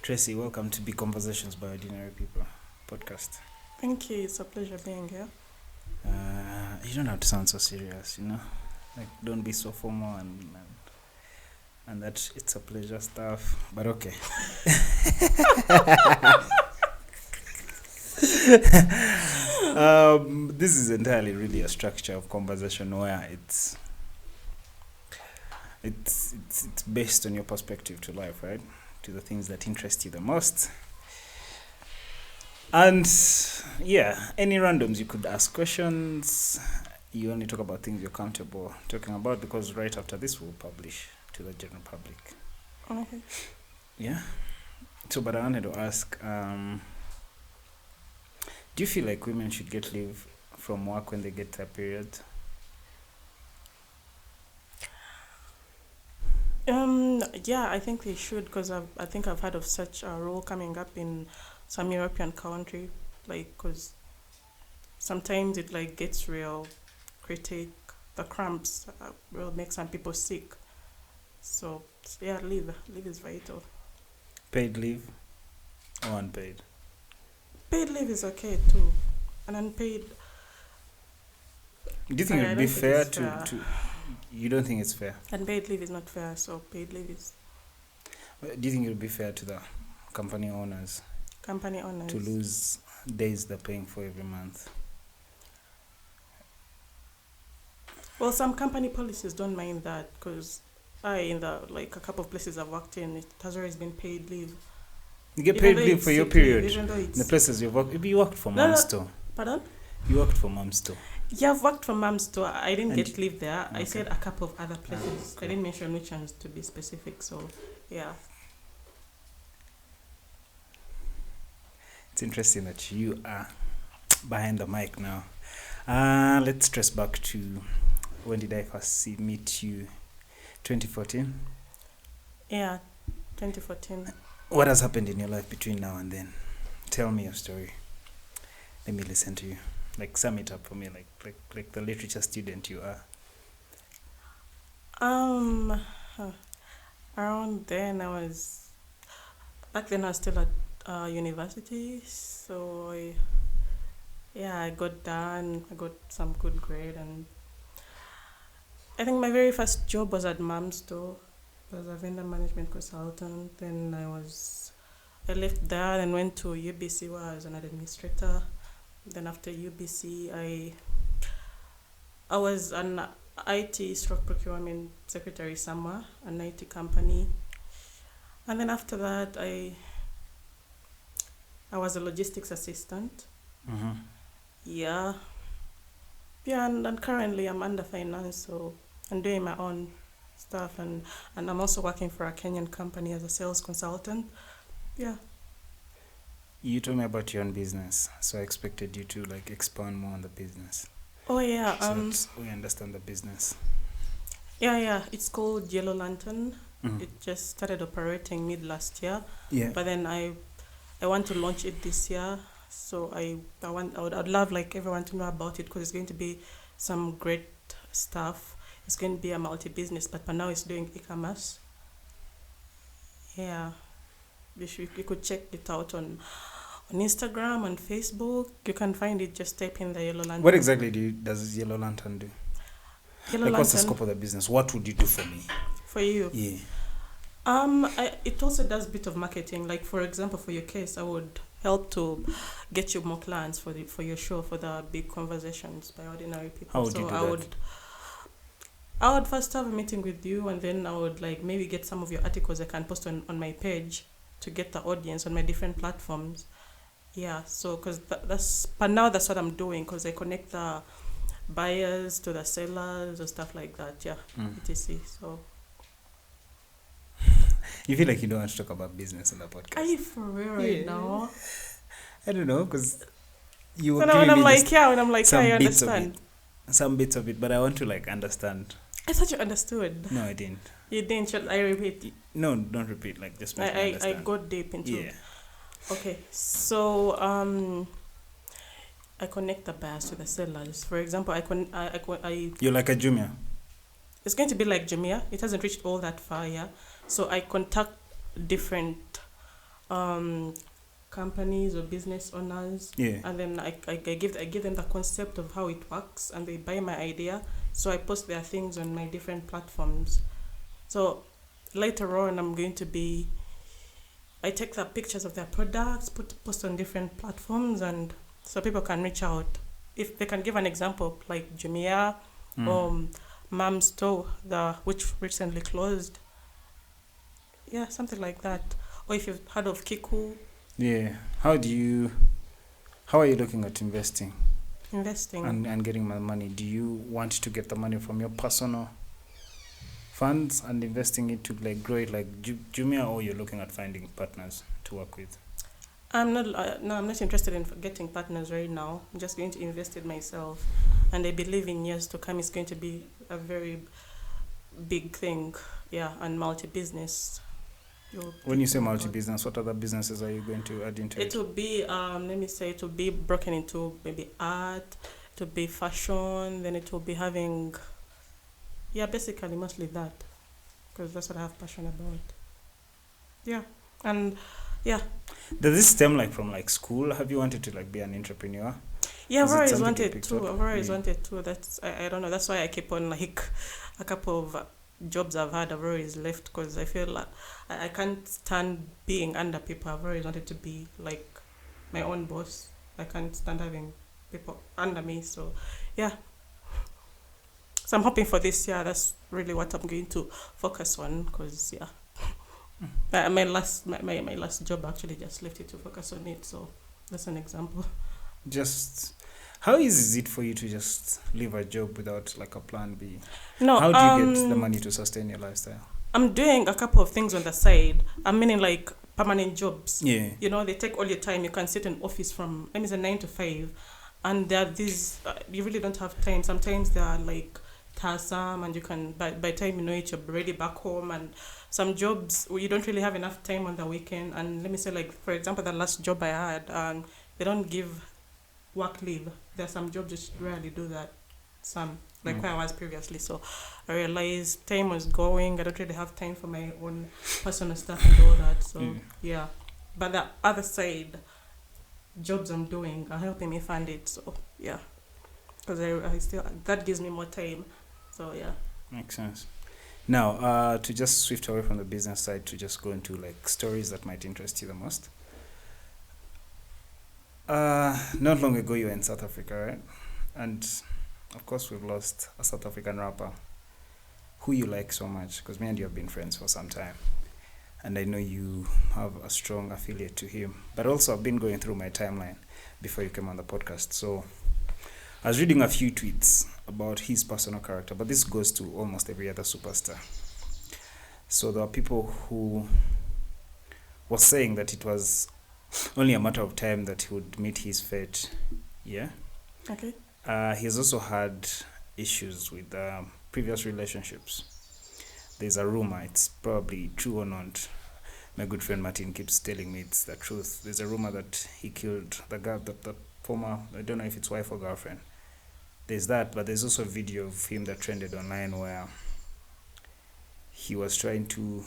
Tracy, welcome to Big Conversations by Ordinary People podcast. Thank you. It's a pleasure being here. You don't have to sound so serious, Like, don't be so formal and that it's a pleasure stuff. But okay. This is entirely really a structure of conversation where it's based on your perspective to life, right? To the things that interest you the most. And yeah, any randoms, you could ask questions. You only talk about things you're comfortable talking about, because right after this we'll publish to the general public. Okay. Yeah. So, but I wanted to ask, do you feel like women should get leave from work when they get their period? Yeah, I think they should, because I think I've heard of such a rule coming up in some European country, because sometimes it gets real critic. The cramps will make some people sick. So yeah, leave is vital. Paid leave or unpaid? Paid leave is okay too, and unpaid. Do you think it would be fair to? You don't think it's fair? Unpaid leave is not fair, so paid leave is. Do you think it would be fair to the company owners to lose days they're paying for every month? Well, some company policies don't mind that, because in a couple of places I've worked in, it has always been paid leave. You get paid leave for your period. Even though it's in the places you've worked. You worked for Mom's Store. Pardon? You worked for Mom's Store. Yeah, I've worked for Mom's Store. I didn't get leave there. Okay. I said a couple of other places. Cool. I didn't mention which ones to be specific. So, yeah. It's interesting that you are behind the mic now. Let's trace back to, when did I first meet you? 2014? Yeah, 2014. What has happened in your life between now and then? Tell me your story. Let me listen to you. Like, sum it up for me, like the literature student you are. Around then back then I was still at university, so I got done. I got some good grade, and I think my very first job was at Mom's Store. I was a vendor management consultant. Then I left there and went to UBC, where I was an administrator. Then after UBC, I was an IT/procurement secretary somewhere, an IT company. And then after that, I was a logistics assistant. Mm-hmm. Yeah, and currently I'm under finance, so I'm doing my own stuff, and I'm also working for a Kenyan company as a sales consultant. Yeah. You told me about your own business, so I expected you to expand more on the business. Oh yeah. So that we understand the business. Yeah. It's called Yellow Lantern. Mm. It just started operating mid last year. Yeah. But then I want to launch it this year. So I'd love everyone to know about it, because it's going to be some great stuff. It's going to be a multi-business, but for now it's doing e-commerce. Yeah. You could check it out on Instagram and Facebook. You can find it, just type in the Yellow Lantern. What exactly does Yellow Lantern do? What's the scope of the business? What would you do for me? For you? Yeah. It also does a bit of marketing. Like, for example, for your case, I would help to get you more clients for your show, for the Big Conversations by Ordinary People. How would you do that? I would first have a meeting with you, and then I would maybe get some of your articles I can post on my page to get the audience on my different platforms. Yeah, so because that's what I'm doing, because I connect the buyers to the sellers or stuff like that. Yeah, etc. So. You feel like you don't want to talk about business on the podcast? Are you for real right now? I don't know, because you were when giving I'm me like, I understand. Some bits of it, but I want to understand. I thought you understood. No, I didn't. You didn't. Should I repeat? No, don't repeat. Just make me understand. I got deep into. Yeah. Okay, so I connect the buyers to the sellers. For example, You're like a Jumia. It's going to be like Jumia. It hasn't reached all that far yet. So I contact different companies or business owners, Yeah. and then I give them the concept of how it works, and they buy my idea. So I post their things on my different platforms. So later on, I take the pictures of their products, post on different platforms, and so people can reach out. If they can give an example, like Jumia or Mom's Store, which recently closed. Yeah, something like that. Or if you've heard of Kiku. Yeah. How are you looking at investing and getting my money? Do you want to get the money from your personal funds and investing it to like grow it like Jumia, or you're looking at finding partners to work with? I'm not interested in getting partners right now. I'm just going to invest in myself, and I believe in years to come it's going to be a very big thing. Yeah, and multi-business. When you say multi-business, what other businesses are you going to add into it? It will be it will be broken into maybe art, it will be fashion, then it will be having, basically mostly that, because that's what I have passion about. Yeah, and yeah. Does this stem like from like school? Have you wanted to like be an entrepreneur? Yeah, I've Is it always something you wanted picked to. up? I've always wanted to. That's I don't know. That's why I keep on like a couple of jobs I've had. I've always left because I feel like I can't stand being under people. I've always wanted to be like my own boss. I can't stand having people under me. So yeah. So I'm hoping for this year. That's really what I'm going to focus on. Because my last job actually just left it to focus on it. So that's an example. Just how easy is it for you to just leave a job without like a plan B? No. How do you get the money to sustain your lifestyle? I'm doing a couple of things on the side. I'm meaning like permanent jobs. Yeah. You know, they take all your time. You can sit in office from, let me say, 9 to 5. And there are these, you really don't have time. Sometimes they are like tiresome, and you can, by the time you know it, you're already back home. And some jobs, you don't really have enough time on the weekend. And let me say, like, for example, the last job I had, they don't give work leave. There are some jobs that rarely do that. Some, like where I was previously. So I realized time was going. I don't really have time for my own personal stuff and all that. So yeah. But the other side, jobs I'm doing are helping me fund it. So yeah, because I still, that gives me more time. So yeah. Makes sense. Now, to just shift away from the business side to just go into like stories that might interest you the most. Not long ago you were in South Africa, right? And of course we've lost a South African rapper who you like so much, because me and you have been friends for some time, and I know you have a strong affiliate to him. But also I've been going through my timeline before you came on the podcast, so I was reading a few tweets about his personal character, but this goes to almost every other superstar. So there are people who were saying that it was only a matter of time that he would meet his fate. Yeah. Okay. He has also had issues with previous relationships. There's a rumor, it's probably true or not. My good friend Martin keeps telling me it's the truth. There's a rumor that he killed the girl, the former, I don't know if it's wife or girlfriend. There's that, but there's also a video of him that trended online where he was trying to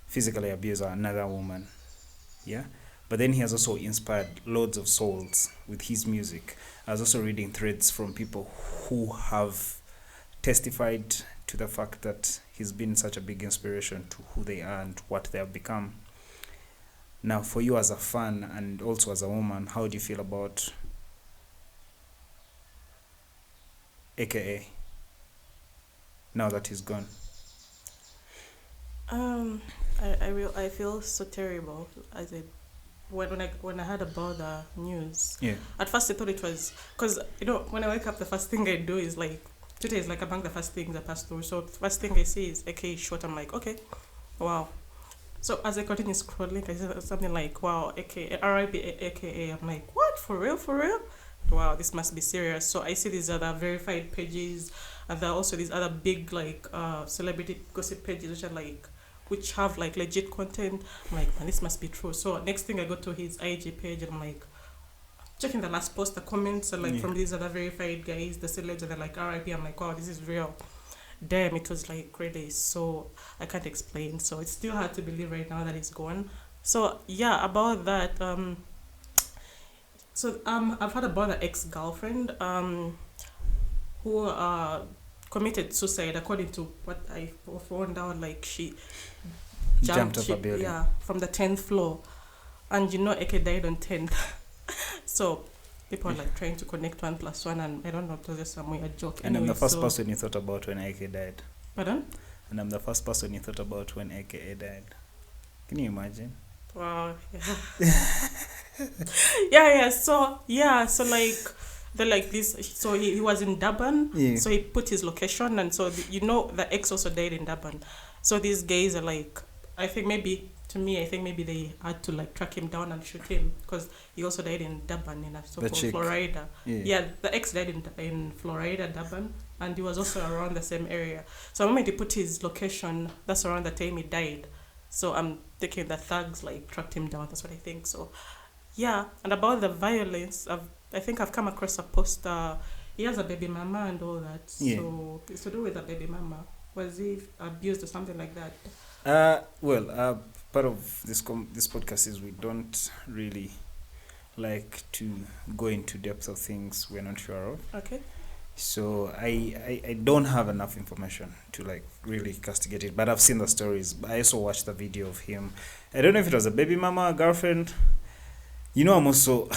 physically abuse another woman. Yeah. But then he has also inspired loads of souls with his music. I was also reading threads from people who have testified to the fact that he's been such a big inspiration to who they are and what they have become. Now, for you as a fan and also as a woman, how do you feel about AKA now that he's gone? I feel so terrible. When I heard about the news, at first I thought it was, because when I wake up, the first thing I do is like, Twitter is like among the first things I pass through. So the first thing I see is AK short. I'm like, okay, wow. So as I continue scrolling, I see something like, wow, AK, RIP AKA. I'm like, what, for real? Wow, this must be serious. So I see these other verified pages, and there are also these other big like celebrity gossip pages which have like legit content. I'm like, man, this must be true. So next thing I go to his IG page, and I'm like, checking the last post, the comments are like from these other verified guys, the celebs, and they're like RIP. I'm like, wow, this is real. damn, it was like really so, I can't explain. So it's still hard to believe right now that he's gone. So yeah, about that. I've heard about an ex-girlfriend who committed suicide. According to what I found out, like she Jumped off a building. yeah, from the 10th floor, and Eke died on 10th. So people are like trying to connect 1+1, and I don't know, it was just some weird joke. And anyway, I'm the first person you thought about when AK died. Pardon? And I'm the first person you thought about when AKA died. Can you imagine? Wow. Yeah. So like they're like this. So he was in Durban. Yeah. So he put his location, and so the ex also died in Durban. So these guys are like, I think maybe they had to like track him down and shoot him because he also died in Durban in Florida. Yeah, the ex died in Florida, Durban, and he was also around the same area. So the moment he put his location, that's around the time he died. So I'm thinking the thugs like tracked him down. That's what I think. So yeah, and about the violence, I think I've come across a poster. He has a baby mama and all that. Yeah. So it's to do with a baby mama. Was he abused or something like that? Part of this podcast is we don't really like to go into depth of things we're not sure of. Okay. So I don't have enough information to like really castigate it, but I've seen the stories. I also watched the video of him. I don't know if it was a baby mama, a girlfriend. I'm also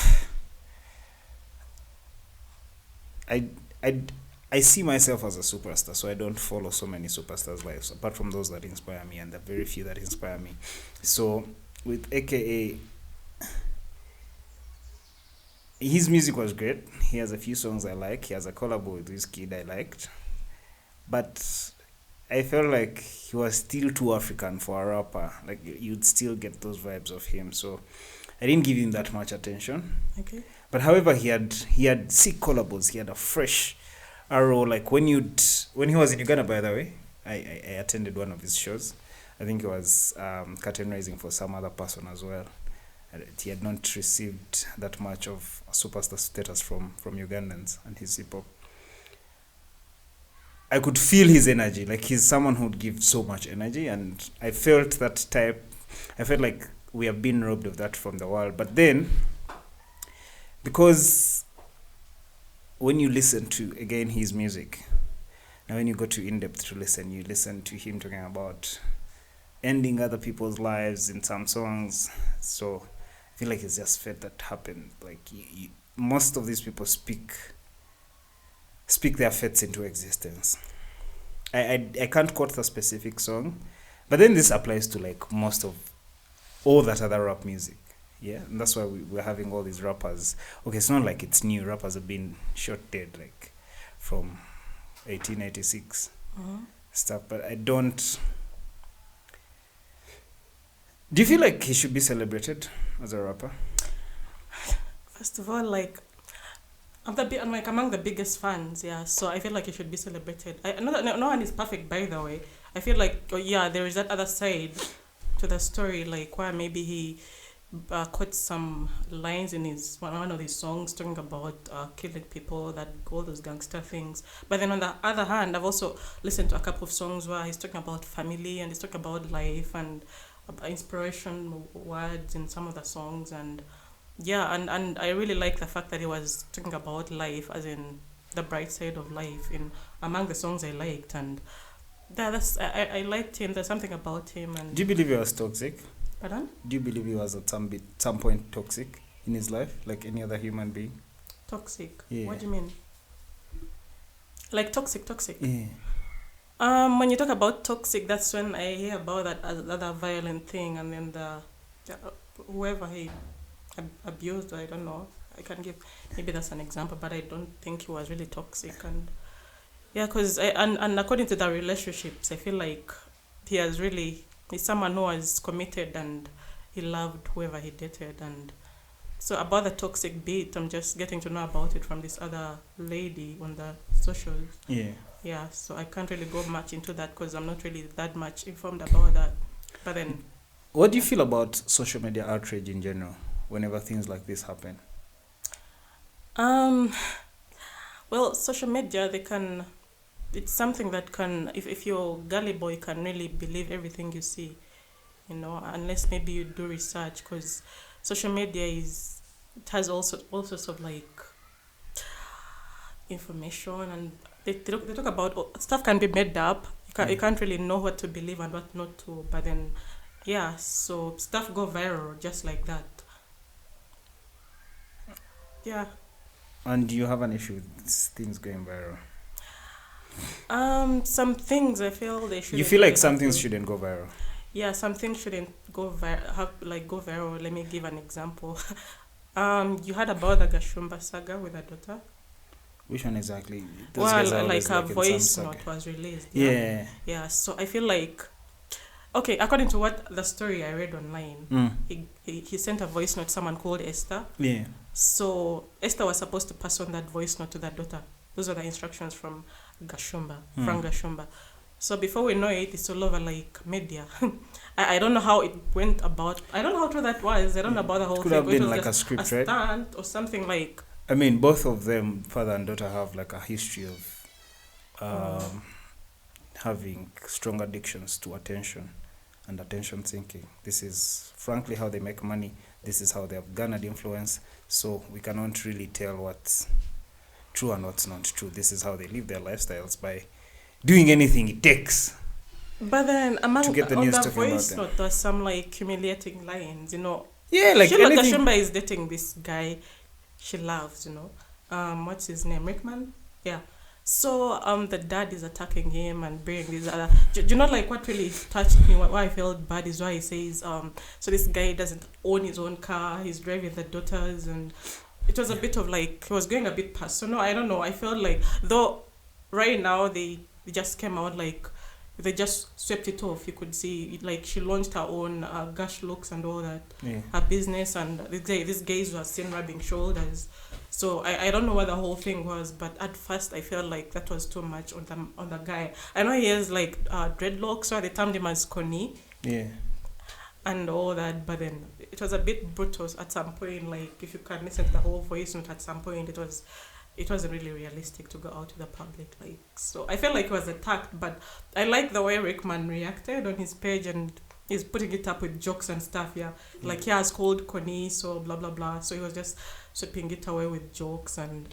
I see myself as a superstar, so I don't follow so many superstars' lives, apart from those that inspire me, and the very few that inspire me. So with AKA, his music was great. He has a few songs I like. He has a collab with Wizkid I liked. But I felt like he was still too African for a rapper. Like, you'd still get those vibes of him. So I didn't give him that much attention. Okay. But however, he had sick collabos. He had a fresh arrow. Like when he was in Uganda, by the way, I attended one of his shows. I think it was curtain raising for some other person as well. He had not received that much of a superstar status from Ugandans and his hip hop. I could feel his energy. Like, he's someone who would give so much energy, and I felt like we have been robbed of that from the world. But then, because when you listen to, again, his music, now when you go to in-depth to listen, you listen to him talking about ending other people's lives in some songs. So I feel like it's just fate that happened. Like, most of these people speak their fates into existence. I can't quote the specific song, but then this applies to like most of all that other rap music. Yeah, and that's why we're having all these rappers. Okay, it's not like it's new. Rappers have been shot dead like from 1886 stuff, but I don't. Do you feel like he should be celebrated as a rapper? First of all, like, I'm like among the biggest fans, yeah. So I feel like he should be celebrated. No one is perfect, by the way. I feel like there is that other side to the story, like where maybe he quotes some lines in one of his songs talking about killing people, that all those gangster things. But then on the other hand, I've also listened to a couple of songs where he's talking about family and he's talking about life and inspiration words in some of the songs, and and I really like the fact that he was talking about life, as in the bright side of life, in among the songs I liked, and I liked him. There's something about him. And do you believe he was toxic? Pardon? Do you believe he was at some point toxic in his life, like any other human being? Toxic? Yeah. What do you mean? Like toxic? Yeah. When you talk about toxic, that's when I hear about that other violent thing, and then whoever he abused, I don't know. I can give, maybe that's an example, but I don't think he was really toxic. And because and according to the relationships, I feel like he's someone who was committed and he loved whoever he dated. And so about the toxic bit, I'm just getting to know about it from this other lady on the socials. Yeah, so I can't really go much into that because I'm not really that much informed about that. But then, what do you feel about social media outrage in general whenever things like this happen? Well, social media, it's something that can, if you're gully boy, can really believe everything you see, you know, unless maybe you do research, because social media it has also all sorts of like information, and they talk about stuff can be made up. You can't really know what to believe and what not to, but then yeah, so stuff go viral just like that. Yeah. And do you have an issue with things going viral? Some things I feel they should. You feel like some things shouldn't go viral? Yeah, some things shouldn't go go viral. Let me give an example. You heard about the Gashumba saga with her daughter? Which one exactly? Those guys are Well, always like a in voice some note saga. was released. Yeah. Yeah, so I feel like, okay, according to what the story I read online, he sent a voice note to someone called Esther. Yeah. So Esther was supposed to pass on that voice note to that daughter. Those are the instructions from Gashumba, Frank Gashumba. So before we know it, it's all over like media. I don't know how it went about. I don't know how true that was. I don't know about the whole thing. Could have been it was like a just script, a right? stunt or something like. I mean, both of them, father and daughter, have like a history of having strong addictions to attention and attention seeking. This is frankly how they make money. This is how they have garnered influence. So we cannot really tell what's true and what's not true. This is how they live their lifestyles, by doing anything it takes. But then to get the on news the talking about voice them. note, there's some like humiliating lines, you know. Yeah, like Sheila anything. Gashumba is dating this guy she loves, you know. What's his name? Rickman? Yeah. So the dad is attacking him and bringing these other. Do you know like what really touched me? Why I felt bad is why he says so this guy doesn't own his own car. He's driving the daughters, and it was a bit of like he was going a bit past. So no, I don't know. I felt like though right now they just came out like they just swept it off. You could see like she launched her own Gush looks and all that. Yeah. Her business, and these guys were seen rubbing shoulders. So I don't know what the whole thing was, but at first I felt like that was too much on the guy. I know he has like dreadlocks, so they termed him as Connie. Yeah. And all that, but then it was a bit brutal at some point. Like if you can listen to the whole voice note, at some point it wasn't really realistic to go out to the public. Like so, I felt like he was attacked, but I like the way Rickman reacted on his page, and he's putting it up with jokes and stuff. Yeah, like he has called Connie, so blah blah blah. So he was just sweeping it away with jokes and.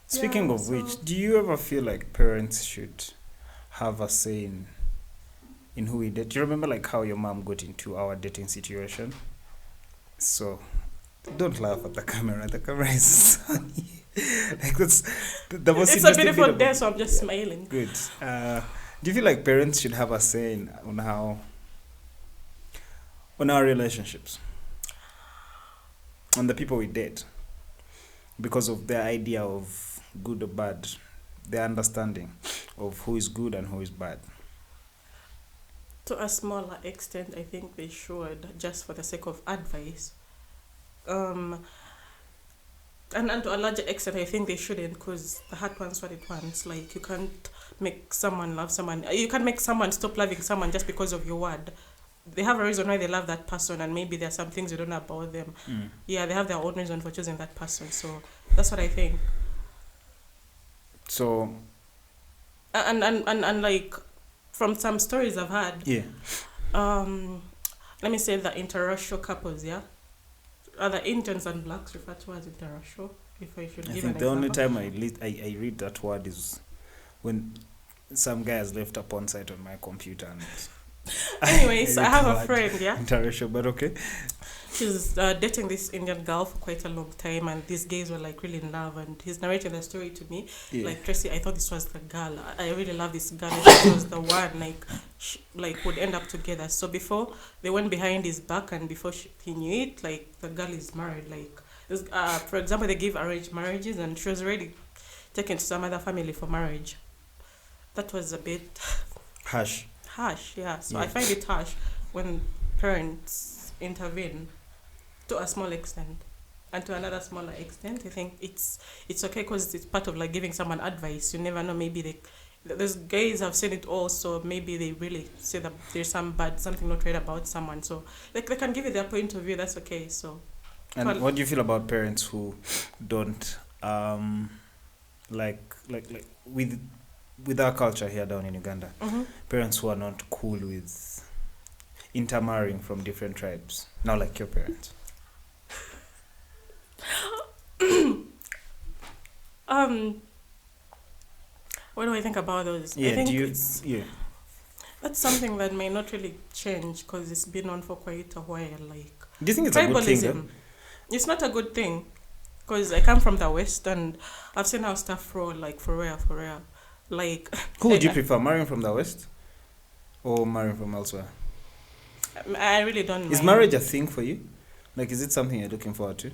Speaking of which, do you ever feel like parents should have a say in who we date? Do you remember like how your mom got into our dating situation? So don't laugh at the camera. The camera is funny. Like that's the most. It's a beautiful day, so I'm just smiling. Good. Do you feel like parents should have a say on our relationships, on the people we date, because of their idea of good or bad, their understanding of who is good and who is bad? To a smaller extent, I think they should, just for the sake of advice. And to a larger extent, I think they shouldn't, because the heart wants what it wants. Like, you can't make someone love someone. You can't make someone stop loving someone just because of your word. They have a reason why they love that person, and maybe there are some things you don't know about them. Yeah, they have their own reason for choosing that person. So that's what I think. So. And like, from some stories I've had. Yeah. Let me say the interracial couples, yeah? The Indians and blacks refer to as interracial. If I should give an example. The only time I read that word is when some guy has left a porn site on my computer. And anyways, I have a friend, yeah? Interracial, but okay. She's dating this Indian girl for quite a long time, and these guys were like really in love, and he's narrating the story to me. Yeah. Like, Tracy, I thought this was the girl. I really love this girl. I thought it was the one, like would end up together. So before they went behind his back, and before he knew it, like the girl is married. Like, for example, they give arranged marriages, and she was already taken to some other family for marriage. That was a bit harsh. Yeah. So I find it harsh when parents intervene to a small extent, and to another smaller extent, I think it's okay, because it's part of like giving someone advice. You never know, maybe those guys have seen it all, so maybe they really say that there's something not right about someone, so they can give you their point of view. That's okay. So, and what do you feel about parents who don't like with with our culture here down in Uganda, Mm-hmm. parents who are not cool with intermarrying from different tribes. Now, like your parents. What do I think about those? I Yeah, think do you? it's Yeah. that's something that may not really change because it's been on for quite a while. Like Do you think it's a good thing? tribalism, it's not a good thing because I come from the West and I've seen how stuff roll. Like for real. Like Who would you prefer, marrying from the West or marrying from elsewhere? I really don't. Is mind. marriage a thing for you? Like, is it something you're looking forward to?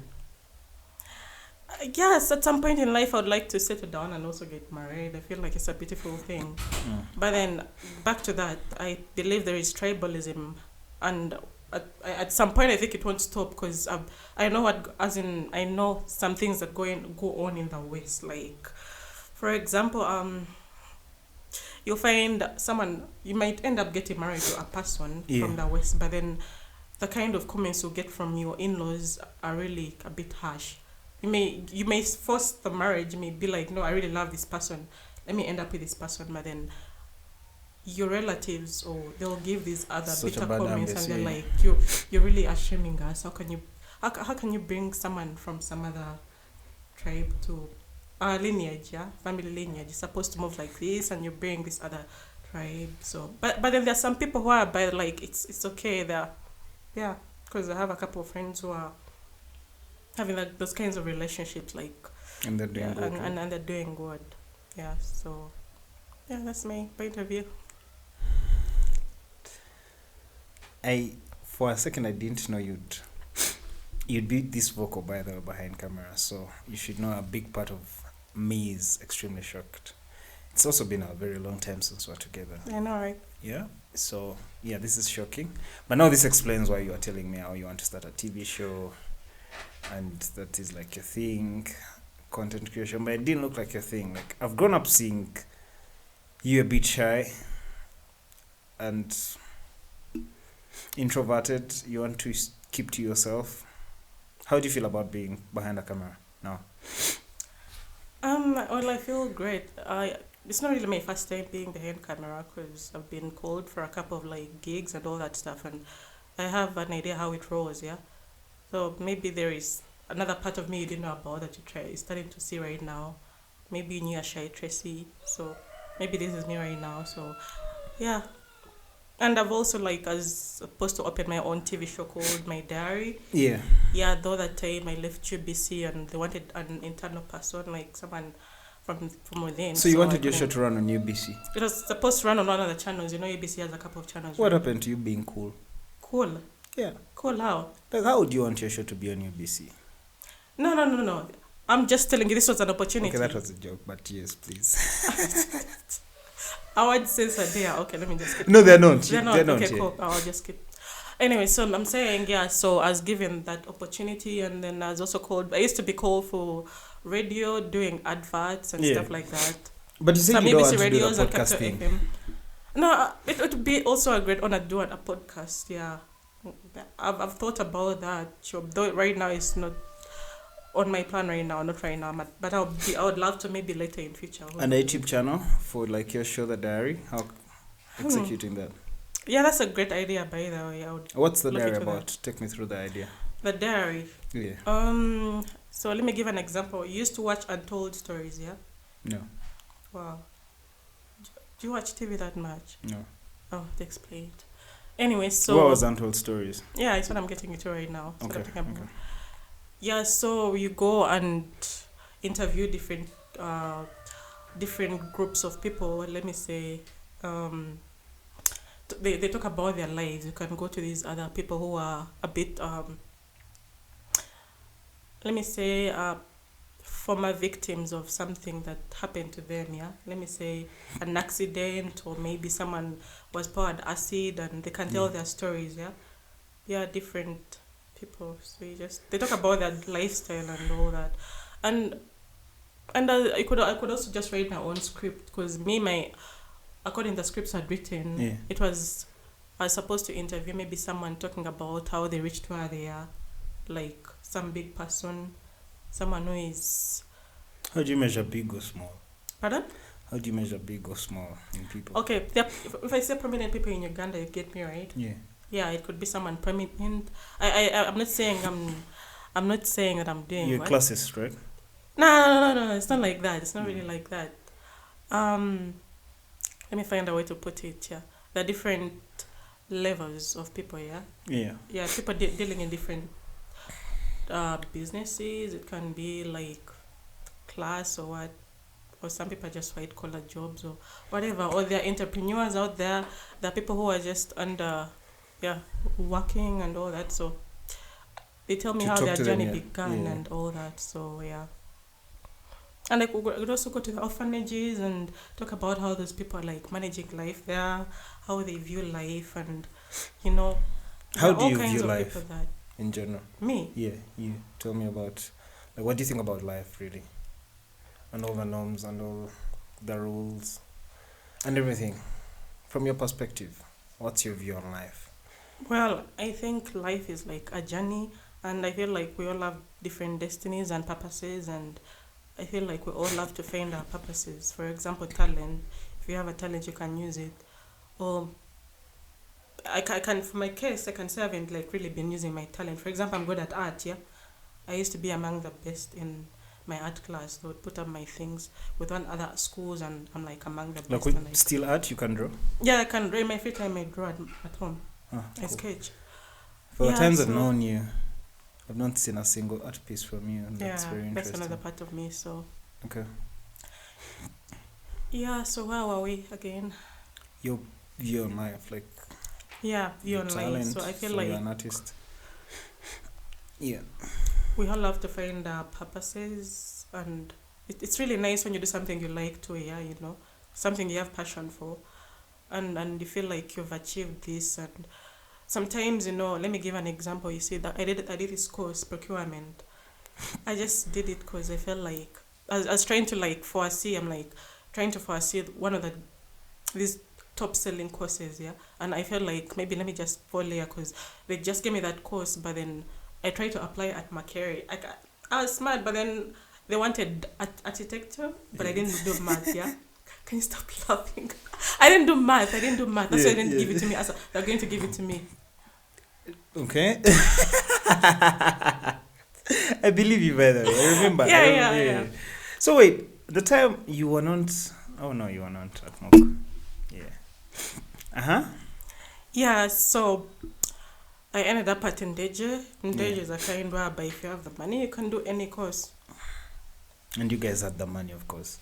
Yes, at some point in life, I would like to settle down and also get married. I feel like it's a beautiful thing. But then, back to that, I believe there is tribalism, and at some point, I think it won't stop because I know I know some things that go on in the West. Like, for example, you'll find you might end up getting married to a person from the West, but then the kind of comments you get from your in-laws are really a bit harsh. You may force the marriage. You may be like, no, I really love this person. Let me end up with this person. But then your relatives, or they'll give these other Such bitter a bad comments, ambience, and they're yeah. like, you're really shaming us. How can you bring someone from some other tribe to our lineage, family lineage? You're supposed to move like this, and you bring this other tribe. So, but then there's some people who are by like it's okay. Because I have a couple of friends who are having like those kinds of relationships, like And they're doing good. and they're doing good. Yeah, so that's my point of view. For a second, I didn't know you'd be this vocal, by the way, behind camera. So you should know a big part of me is extremely shocked. It's also been a very long time since we're together. I know, right? Yeah. So yeah, this is shocking. But now this explains why you are telling me how you want to start a TV show, and that is like your thing, content creation. But it didn't look like your thing. Like, I've grown up seeing you a bit shy and introverted. You want to keep to yourself. How do you feel about being behind a camera now? Well, I feel great. It's not really my first time being behind camera because I've been called for a couple of like gigs and all that stuff, and I have an idea how it rolls. Yeah, so maybe there is another part of me you didn't know about that you're starting to see right now. Maybe you knew a shy Tracy, so maybe this is me right now. So yeah. And I've also, like, as supposed to open my own TV show called My Diary. Yeah. Yeah, the other time I left UBC and they wanted an internal person, like someone from within. So you wanted your show to run on UBC? It was supposed to run on one of the channels. You know, UBC has a couple of channels. What right? happened to you being cool? Cool. Yeah. Cool how? Like, how would you want your show to be on UBC? No. I'm just telling you this was an opportunity. Okay, that was a joke, but yes, please. I would say so there. Okay, let me just skip. No, they're not. They're not. They're not, Okay, yeah. cool. I'll just skip. Anyway, so I'm saying, yeah, so I was given that opportunity, and then I was also called, I used to be called for radio, doing adverts and stuff like that. But you said Some you don't ABC want to do the radios and podcast Capital thing. FM. No, it would be also a great honor doing a podcast, yeah. I've thought about that, sure. Though right now it's not on my plan right now, not right now, but I would love to maybe later in future. And a YouTube channel for like your show, The Diary? How executing that? Yeah, that's a great idea, by the way. I would What's The look Diary into about? that. Take me through the idea. The Diary. Yeah. So let me give an example. You used to watch Untold Stories, yeah? No. Wow. Do you watch TV that much? No. Oh, to explain it. Anyway, so... What was Untold Stories? Yeah, it's what I'm getting into right now. Okay. Yeah, so you go and interview different groups of people. Let me say, they talk about their lives. You can go to these other people who are a bit, let me say, former victims of something that happened to them. Yeah, let me say an accident, or maybe someone was poured acid, and they can tell their stories. Yeah, different people. So they talk about their lifestyle and all that, and I could also just write my own script, because according to the scripts I'd written, I was supposed to interview maybe someone talking about how they reached where they are, like some big person, someone who is. How do you measure big or small? Pardon? How do you measure big or small in people? Okay, if I say prominent people in Uganda, you get me, right? Yeah. Yeah, it could be someone prominent. I'm not saying I'm not saying that I'm doing You're what. classist, right? No. It's not like that. It's not really like that. Let me find a way to put it. Yeah, there are different levels of people. Yeah. Yeah. Yeah, people dealing in different businesses. It can be like class or what, or some people are just white collar jobs or whatever, or there are entrepreneurs out there. There are people who are just under, working and all that. So they tell me To how talk their to them, journey yeah. began Yeah. and all that. So yeah. And like we could also go to the orphanages and talk about how those people are like managing life there, how they view life, and you know, How there are do all you kinds view of life people that in general? me. Yeah, you tell me about, like, what do you think about life, really? And all the norms and all the rules and everything. From your perspective, what's your view on life? Well, I think life is like a journey, and I feel like we all have different destinies and purposes, and I feel like we all have to find our purposes. For example, talent. If you have a talent, you can use it. Or I can, for my case, I can say I haven't like really been using my talent. For example, I'm good at art. Yeah, I used to be among the best in my art class. They would put up my things with one other schools, and I'm like among the best. Like, and, with like, still art, you can draw? yeah, I can draw in my free time. I draw at home. Ah, I cool. sketch. For the Yeah, times I've so- known you, I've not seen a single art piece from you, and that's Yeah, very that's interesting. another part of me. So Okay. yeah, so where were we again? Your view on life, like, Yeah, view your on life. talent, So I feel so like you're an artist. Yeah. we all have to find our purposes, and it's really nice when you do something you like too. Yeah, you know, something you have passion for, and you feel like you've achieved this. And sometimes, you know, let me give an example. You see that I did this course, Procurement. I just did it because I felt like I was trying to like foresee. I'm like trying to foresee one of these top selling courses, yeah. And I felt like maybe let me just fall here because they just gave me that course, but then I tried to apply at Mark Keron. I was smart, but then they wanted architecture, but I didn't do math, yeah. Can you stop laughing? I didn't do math. That's why they didn't give it to me. They're going to give it to me. Okay. I believe you, by the way. I remember. Yeah. So wait, the time you were not... Oh no, you were not at Mock. Yeah. Uh-huh. Yeah, so I ended up at Ndeje. Ndeje is a kind whereby if you have the money, you can do any course. And you guys had the money, of course.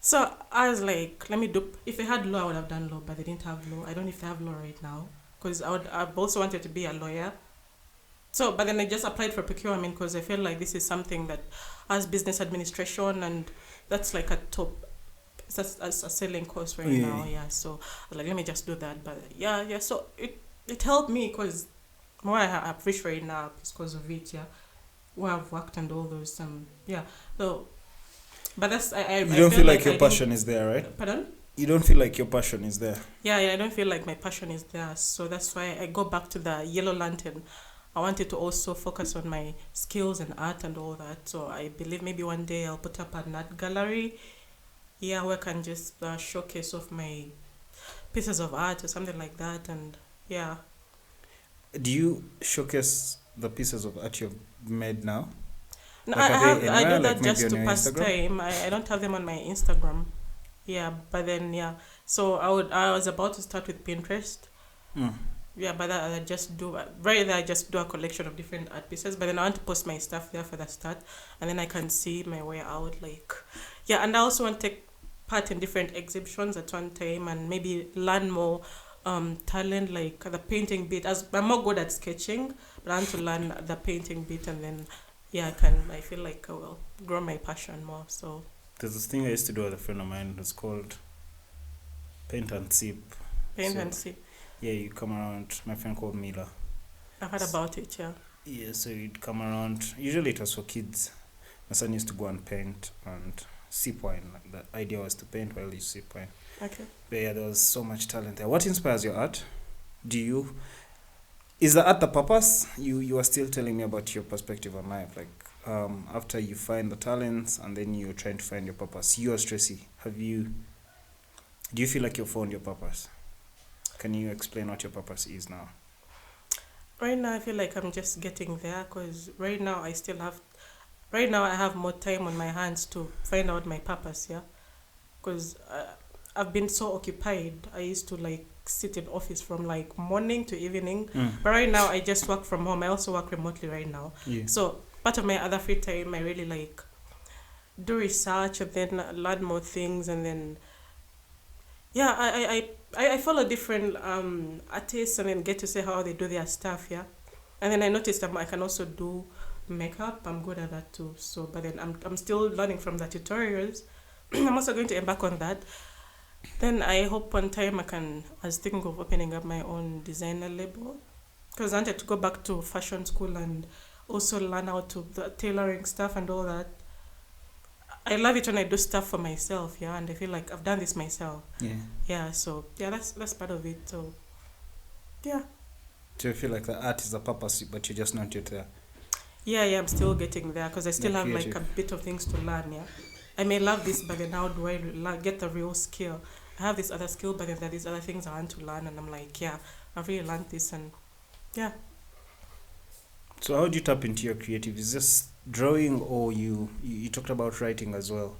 So I was like, let me do... If I had law, I would have done law, but they didn't have law. I don't know if they have law right now. Because I've also wanted to be a lawyer. So, but then I just applied for procurement because I feel like this is something that has business administration, and that's like a top... That's a selling course right now, yeah. So I was like, let me just do that. But yeah. So it helped me because where I've reached right now is because of it, yeah. Where I've worked and all those, yeah. So, but that's You don't feel like your passion is there, right? Pardon? You don't feel like your passion is there. Yeah, I don't feel like my passion is there. So that's why I go back to the yellow lantern. I wanted to also focus on my skills and art and all that. So I believe maybe one day I'll put up an art gallery. Yeah, where I can just showcase off my pieces of art or something like that. And yeah. Do you showcase the pieces of art you've made now? No, Like, I do like that just maybe to on your pass Instagram? time. I don't have them on my Instagram. Yeah, but then yeah. So I was about to start with Pinterest. Yeah, but I just do a collection of different art pieces. But then I want to post my stuff there for the start, and then I can see my way out. Like, yeah, and I also want to take part in different exhibitions at one time, and maybe learn more talent, like the painting bit. As I'm more good at sketching, but I want to learn the painting bit, and then yeah, I feel like I will grow my passion more. So there's this thing I used to do with a friend of mine. It's called paint and sip. and see. Yeah, you come around. My friend called Mila. I've heard about it, yeah. Yeah, so you'd come around. Usually it was for kids. My son used to go and paint and sip wine. The idea was to paint while you sip wine. Okay. But yeah, there was so much talent there. What inspires your art? Is the art the purpose? You are still telling me about your perspective on life. Like, after you find the talents and then you're trying to find your purpose? You as Tracy, do you feel like you've found your purpose? Can you explain what your purpose is now? Right now, I feel like I'm just getting there because right now I have more time on my hands to find out my purpose, yeah? Because I've been so occupied. I used to like sit in office from like morning to evening. But right now, I just work from home. I also work remotely right now. Yeah. So part of my other free time, I really like do research and then learn more things. And then, yeah, I follow different artists and then get to see how they do their stuff, yeah? And then I noticed that I can also do makeup. I'm good at that too. So, but then I'm still learning from the tutorials. I'm also going to embark on that. Then I hope one time I was thinking of opening up my own designer label. Because I wanted to go back to fashion school and also learn how to the tailoring stuff and all that. I love it when I do stuff for myself, yeah, and I feel like I've done this myself. Yeah. Yeah, so yeah, that's part of it. So yeah. Do you feel like the art is a purpose, but you're just not yet there? Yeah, I'm still getting there because I still have creative. like a bit of things to learn, yeah. I may love this, but then how do I get the real skill? I have this other skill, but then there are these other things I want to learn, and I'm like, yeah, I've really learned this, and yeah. So how do you tap into your creative? Is this drawing, or you talked about writing as well?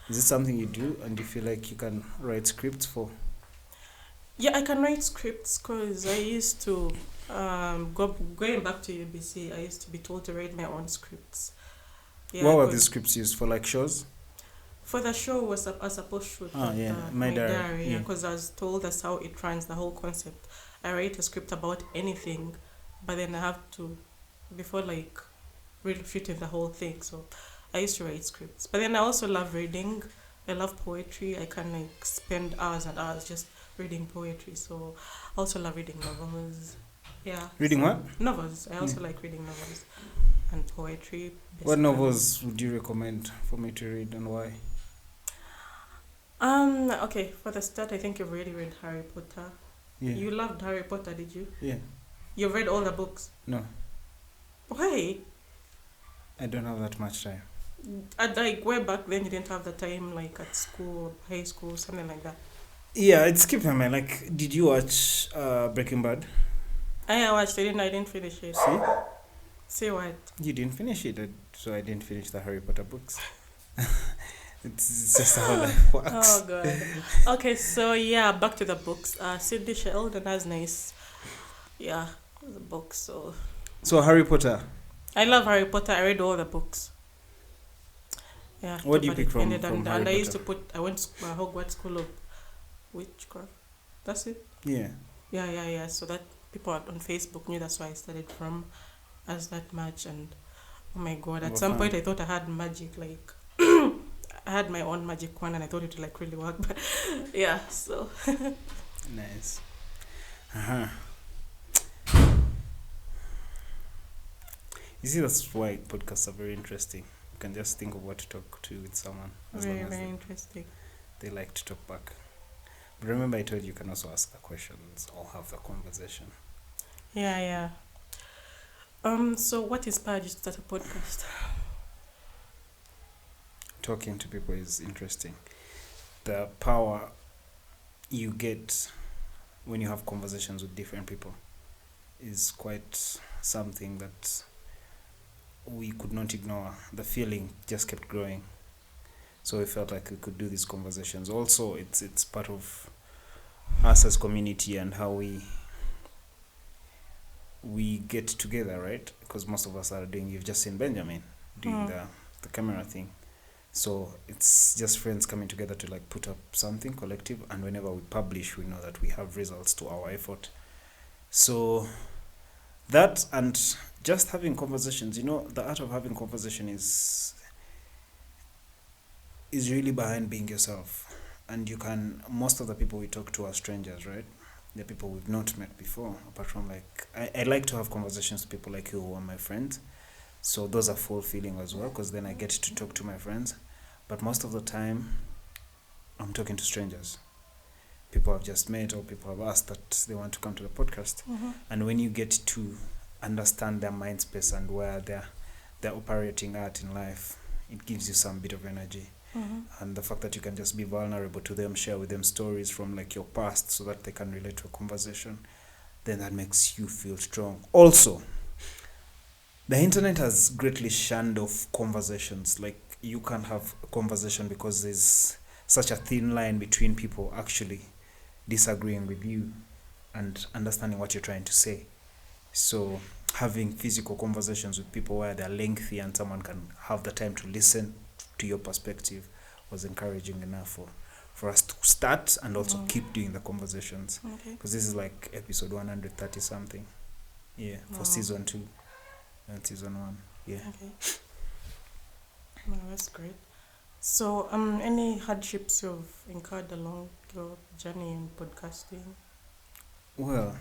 Is this something you do, and do you feel like you can write scripts for? Yeah, I can write scripts because I used to, going back to UBC, I used to be told to write my own scripts. Yeah, what were these scripts used for, like shows? For the show was a supposed shoot. My diary. Yeah, because I was told that's how it runs, the whole concept. I write a script about anything, but then I have to, before like really shooting the whole thing. So I used to write scripts. But then I also love reading. I love poetry. I can like spend hours and hours just reading poetry. So I also love reading novels. Yeah. Reading what? Novels. I also like reading novels and poetry. What novels would you recommend for me to read, and why? Okay, for the start, I think you've already read Harry Potter. Yeah. You loved Harry Potter, did you? Yeah. You've read all the books? No. Why? I don't have that much time. Like way back then, you didn't have the time, like at school, high school, something like that. Yeah, it skipped my mind. Like, did you watch Breaking Bad? I watched it, I didn't finish it. See? See what? You didn't finish it, so I didn't finish the Harry Potter books. It's just how life works. Oh, God. Okay, so yeah, back to the books. Sidney Sheldon has nice, yeah, the books. So Harry Potter. I love Harry Potter. I read all the books. Yeah. What do you pick from Harry Potter? And I went to Hogwarts School of Witchcraft. That's it? Yeah. Yeah. So that people on Facebook knew that's why I started from as that much. And oh my God, at some point I thought I had magic, like I had my own magic wand and I thought it would like really work, but yeah, so nice. You see, that's why podcasts are very interesting. You can just think of what to talk to with someone. Very interesting. They like to talk back. But remember, I told you can also ask the questions or have the conversation. Yeah. So what inspired you to start a podcast? Talking to people is interesting. The power you get when you have conversations with different people is quite something that we could not ignore. The feeling just kept growing. So we felt like we could do these conversations. Also, it's part of us as community and how we get together, right? Because most of us are doing, you've just seen Benjamin doing the camera thing. So it's just friends coming together to like put up something collective, and whenever we publish, we know that we have results to our effort. So that, and just having conversations, the art of having conversation is really behind being yourself. And most of the people we talk to are strangers, right? They're people we've not met before, apart from like, I like to have conversations with people like you who are my friends. So those are fulfilling as well, because then I get to talk to my friends. But most of the time, I'm talking to strangers. People I've just met, or people have asked that they want to come to the podcast. Mm-hmm. And when you get to understand their mind space and where their they're operating at in life, it gives you some bit of energy. And the fact that you can just be vulnerable to them, share with them stories from like your past so that they can relate to a conversation, then that makes you feel strong. Also, the internet has greatly shunned off conversations. Like, you can't have a conversation because there's such a thin line between people actually disagreeing with you and understanding what you're trying to say. So having physical conversations with people where they're lengthy and someone can have the time to listen to your perspective was encouraging enough for us to start and also keep doing the conversations. Because this is like episode 130 something. Yeah, for season 2 and season 1. Yeah. Okay. No, that's great. So, any hardships you've incurred along your journey in podcasting? Well,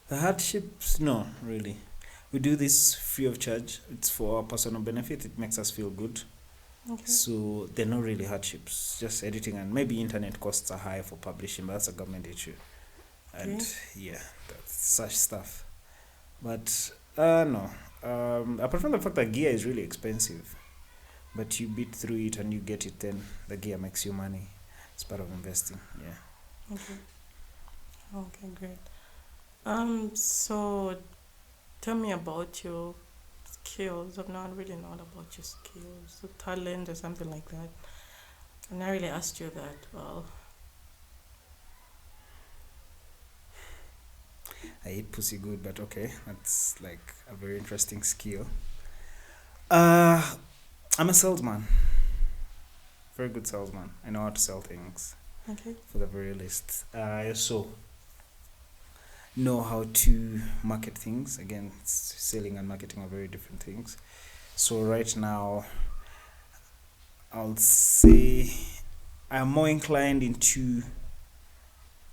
the hardships, no, really. We do this free of charge. It's for our personal benefit. It makes us feel good. Okay. So they're not really hardships. Just editing, and maybe internet costs are high for publishing, but that's a government issue. And yeah, that's such stuff. But no. Apart from the fact that gear is really expensive, but you beat through it and you get it, then the gear makes you money. It's part of investing. Yeah. Okay, great. So tell me about your skills. I've not really known about your skills, your talent or something like that. And I really asked you that. Well, I eat pussy good, but okay, that's like a very interesting skill. I'm a salesman. Very good salesman. I know how to sell things. okay. For the very least. I also know how to market things. Again, selling and marketing are very different things. So right now, I'll say I'm more inclined into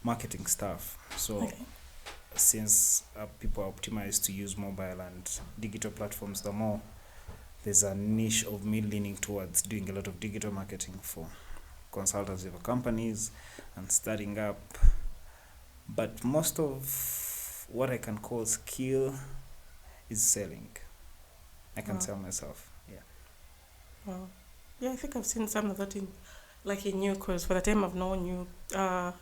marketing stuff. So since people are optimized to use mobile and digital platforms, the more there's a niche of me leaning towards doing a lot of digital marketing for consultancy for companies and starting up. But most of what I can call skill is selling. I can sell myself. Yeah. Wow. Yeah, I think I've seen some of that in you, because for the time I've known you, the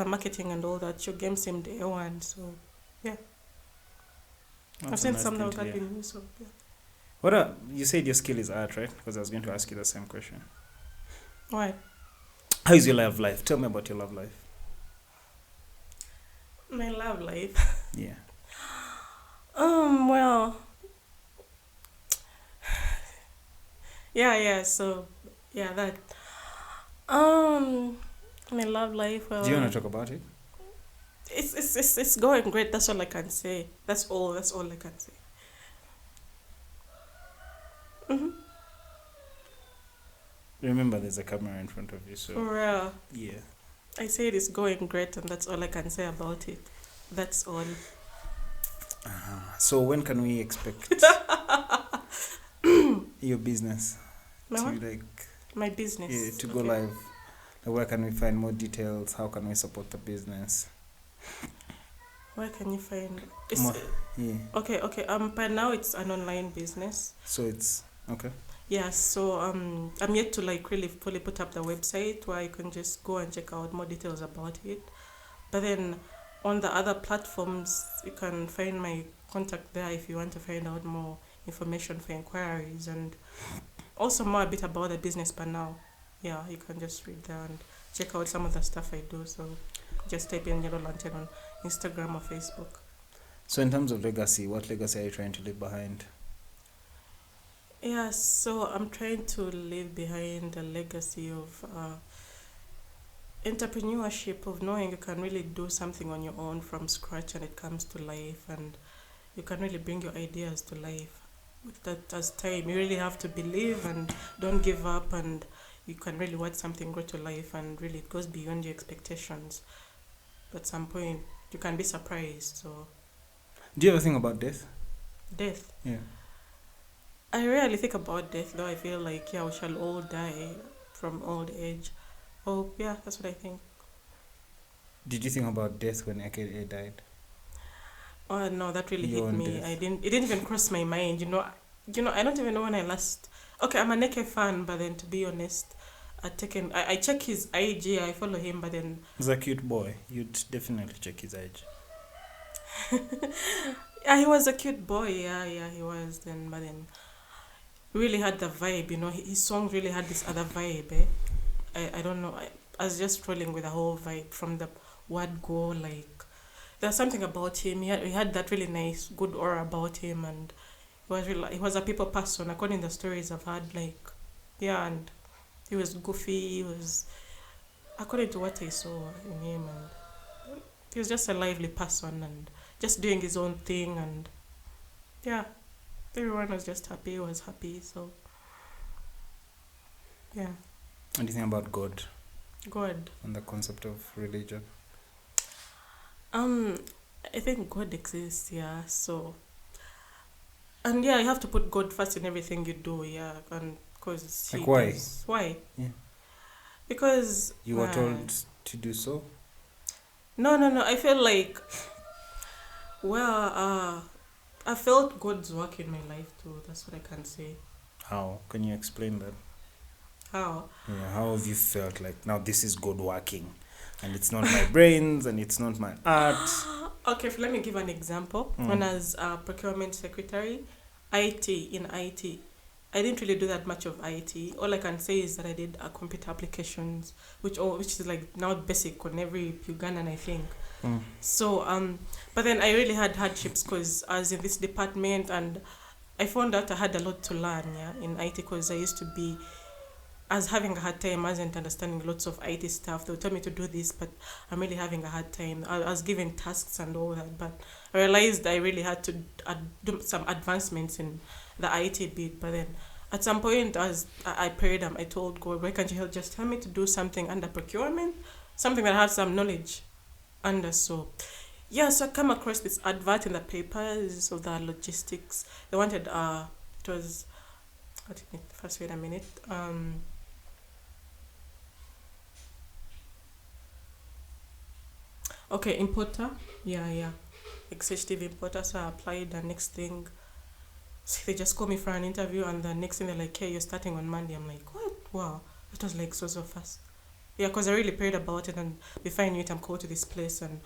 marketing and all that, your game seemed A1, so yeah. I've seen some of that in you, so yeah. You said your skill is art, right? Because I was going to ask you the same question. Why? How is your love life? Tell me about your love life. My love life? Yeah. Well, so, that. My love life, well... Do you want to talk about it? It's going great, that's all I can say. That's all I can say. Remember, there's a camera in front of you, so... For real? Yeah. I said it's going great, and that's all I can say about it. That's all. So when can we expect your business my business? Yeah, to go live? Where can we find more details? How can we support the business? Where can you find Okay. By now it's an online business. So it's okay. Yeah, so I'm yet to really fully put up the website where you can just go and check out more details about it. But then on the other platforms, you can find my contact there if you want to find out more information for inquiries and also more a bit about the business. But now, yeah, you can just read there and check out some of the stuff I do. So just type in Yellow Lantern on Instagram or Facebook. So in terms of legacy, what legacy are you trying to leave behind? Yeah, so I'm trying to leave behind a legacy of entrepreneurship, of knowing you can really do something on your own from scratch and it comes to life, and you can really bring your ideas to life. With that as time, you really have to believe and don't give up, and you can really watch something grow to life, and really it goes beyond your expectations. But at some point, you can be surprised. So, do you ever think about death? Death? Yeah. I rarely think about death, though. I feel like, we shall all die from old age. Oh, yeah, that's what I think. Did you think about death when AKA died? Oh, no, that really Your hit me. death. It didn't even cross my mind, I don't even know when I last. Okay, I'm a Neke fan, but then to be honest, I check his IG, I follow him, but then He's a cute boy. You'd definitely check his age. yeah, he was a cute boy. Yeah, he was. But then really had the vibe. His song really had this other vibe. I don't know. I was just rolling with the whole vibe from the word go. Like there's something about him. He had that really nice, good aura about him, and he was a people person. According to the stories I've had, like yeah, and he was goofy. He was according to what I saw in him, and he was just a lively person and just doing his own thing, and yeah, everyone was just happy. He was happy, so yeah. What do you think about God God. and the concept of religion? I think God exists, yeah. So, and yeah, you have to put God first in everything you do, yeah. And because Like why? Why? Yeah. Because You were told to do so? No. I feel like, I felt God's work in my life too. That's what I can say. How? Can you explain that? How? Yeah, how have you felt like now this is God working? And it's not my brains and it's not my art. Okay, let me give an example. When I was procurement secretary, in IT, I didn't really do that much of IT. All I can say is that I did computer applications, which is like now basic on every Ugandan, I think. So, but then I really had hardships because I was in this department and I found out I had a lot to learn, yeah, in IT because I was having a hard time. I wasn't understanding lots of IT stuff. They would tell me to do this, but I'm really having a hard time. I was given tasks and all that, but I realized I really had to do some advancements in the IT bit. But then at some point, I prayed and I told God, why can't you just tell me to do something under procurement? Something that I have some knowledge under. So I come across this advert in the papers of the logistics. They wanted, it was, first wait a minute. Okay, importer. Yeah. Executive importer. So I applied. The next thing, so they just call me for an interview, and the next thing they're like, "Hey, you're starting on Monday." I'm like, "What? Wow!" It was like so fast. Yeah, because I really prayed about it, and before I knew it, I'm called to this place, and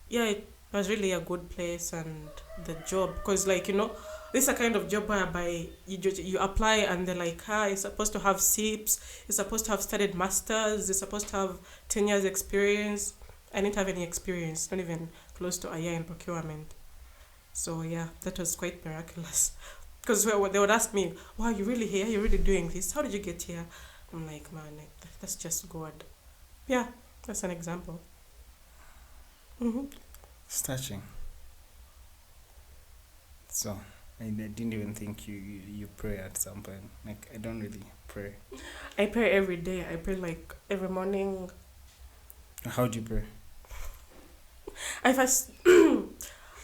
yeah, it was really a good place, and the job, because this is a kind of job whereby you apply, and they're like, you're supposed to have SIPs, you're supposed to have studied masters, you're supposed to have 10 years experience. I didn't have any experience, not even close to a year in procurement. So yeah, that was quite miraculous. Because they would ask me, wow, you really here? You're really doing this? How did you get here? I'm like, man, that's just God. Yeah, that's an example. It's touching. So, I didn't even think you pray at some point. Like, I don't really pray. I pray every day. I pray like every morning. How do you pray? I first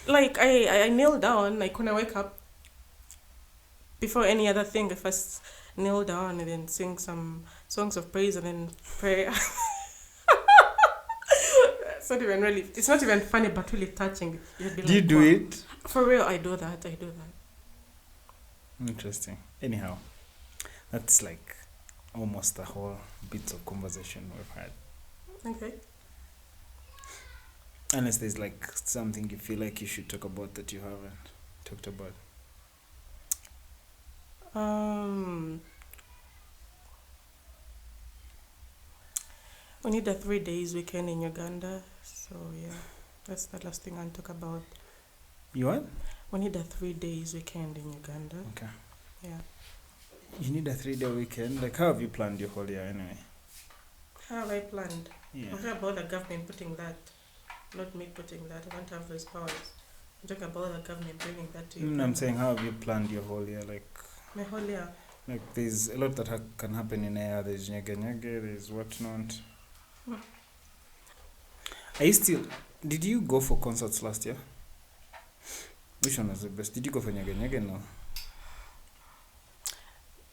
like I kneel down, like when I wake up. Before any other thing, I first kneel down and then sing some songs of praise and then pray. It's not even funny, but really touching. Do you do it? For real, I do that. Interesting. Anyhow, that's like almost the whole bits of conversation we've had. Okay. Unless there's like something you feel like you should talk about that you haven't talked about. We need a 3 days weekend in Uganda, so yeah, that's the last thing I'll talk about. You what? We need a 3 days weekend in Uganda. Okay. Yeah. You need a 3-day weekend? Like, how have you planned your whole year anyway? How have I planned? Yeah. I'm talking about the government putting that, not me putting that. I don't have those powers. I'm talking about the government bringing that to you. I'm saying, how have you planned your whole year? Like, my whole year. Like, there's a lot that can happen in air. There's nyege, there's whatnot. Did you go for concerts last year? Which one was the best? Did you go for nyege? No.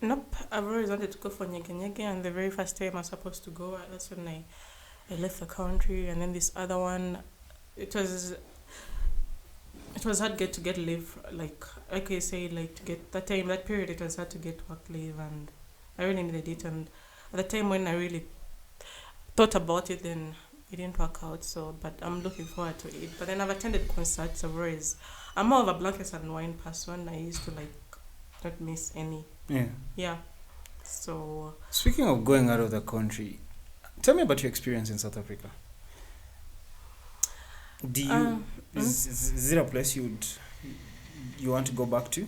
Nope. I've always wanted to go for nyege, and the very first time I was supposed to go, that's when I left the country, and then this other one, it was it was hard to get leave, like I say, like to get that period it was hard to get work leave, and I really needed it. And at the time when I really thought about it, then it didn't work out. So, but I'm looking forward to it. But then I've attended concerts. I'm more of a blankets and wine person. I used to like not miss any. Yeah. Yeah. So. Speaking of going out of the country, tell me about your experience in South Africa. Do you is it a place you want to go back to?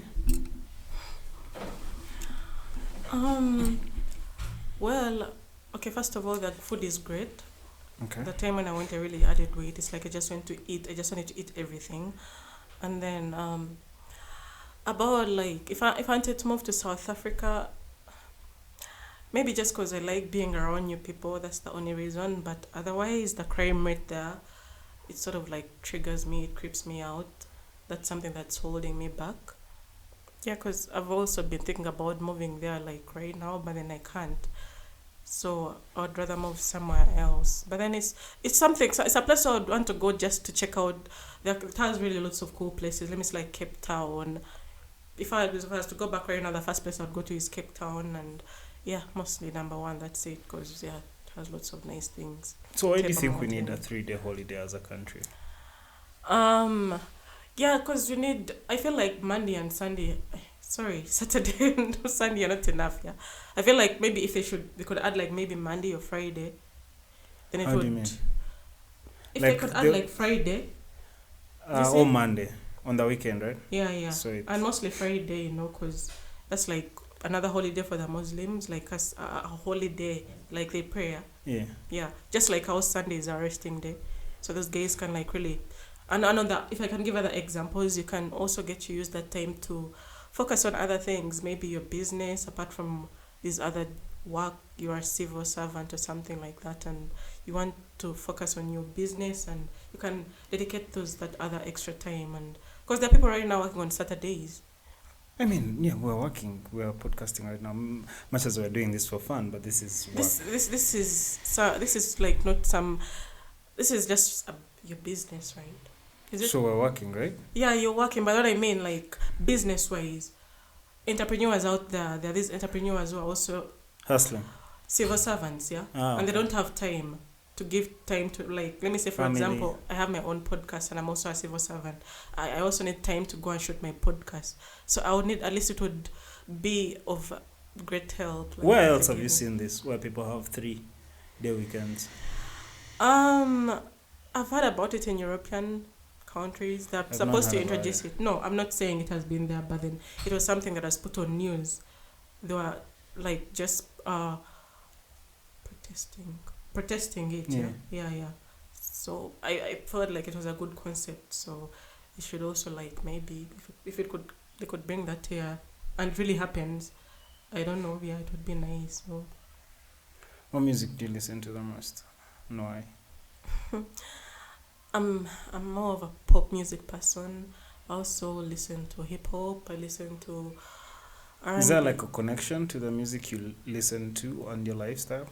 Well, okay. First of all, the food is great. Okay. The time when I went, I really added weight. It's like I just went to eat. I just wanted to eat everything, and then about like if I wanted to move to South Africa, maybe just because I like being around new people. That's the only reason. But otherwise, the crime rate there, it sort of like triggers me. It creeps me out. That's something that's holding me back. Yeah, because I've also been thinking about moving there like right now, but then I can't. So I'd rather move somewhere else. But then it's something. So it's a place I would want to go just to check out. It has really lots of cool places. Let me say like Cape Town. If I was to go back right now, the first place I'd go to is Cape Town, and yeah, mostly number one. That's it, because yeah, it has lots of nice things. So why do you think we need a 3-day holiday as a country? Yeah, because you need. I feel like Monday and Sunday. Sorry, Saturday and Sunday are not enough. Yeah, I feel like maybe if they could add like maybe Monday or Friday, then it How would. do you mean? If Like they could add like Friday. Or Monday on the weekend, right? Yeah. So And mostly Friday, because that's like another holiday for the Muslims, like a holiday, like they pray. Yeah. Yeah, just like how Sunday is a resting day, so those guys can like really. And another, if I can give other examples, you can also get to use that time to focus on other things, maybe your business, apart from these other work, you are a civil servant or something like that, and you want to focus on your business, and you can dedicate that other extra time. And because there are people right now working on Saturdays. I mean, yeah, we're podcasting right now, much as we're doing this for fun, but this is work. This is like not some, this is just your business, right? Is it? So we're working, right? Yeah, you're working, but what I mean, like, business-wise, entrepreneurs out there are these entrepreneurs who are also hustling. Civil servants, yeah? And they don't have time to give time to, like, let me say, for example, I have my own podcast and I'm also a civil servant. I also need time to go and shoot my podcast. So I would need, at least it would be of great help. Like, where else have you seen this, where people have 3-day weekends? I've heard about it in European countries. They're supposed to introduce it. No, I'm not saying it has been there, but then it was something that was put on news. They were like just protesting it. Yeah. So I felt like it was a good concept. So it should also like maybe if they could bring that here, and it really happens. I don't know. Yeah, it would be nice. So. What music do you listen to the most? No, I. I'm more of a pop music person. I also listen to hip hop. I listen to R&B. Is there like a connection to the music you listen to and your lifestyle?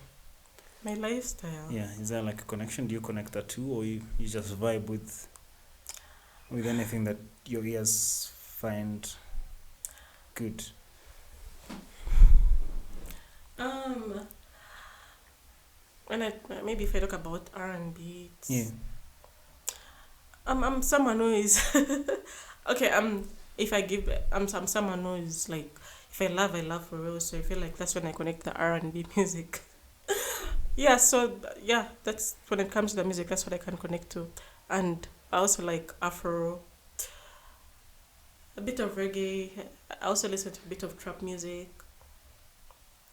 My lifestyle? Yeah, is there like a connection? Do you connect the two, or you just vibe with anything that your ears find good? Maybe if I talk about R&B, yeah. I'm someone who is okay. I'm someone who is like, if I love for real. So I feel like that's when I connect the R&B music. Yeah. So yeah, that's when it comes to the music. That's what I can connect to, and I also like Afro, a bit of reggae. I also listen to a bit of trap music.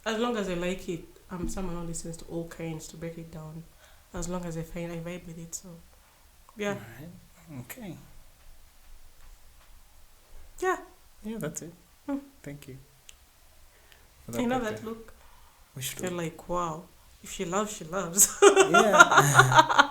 As long as I like it, I'm someone who listens to all kinds to break it down. As long as I find I vibe with it, so yeah. All right. Okay. Yeah. Yeah, that's it. Thank you. You know that look? We should. You're like, wow. If she loves, she loves. Yeah.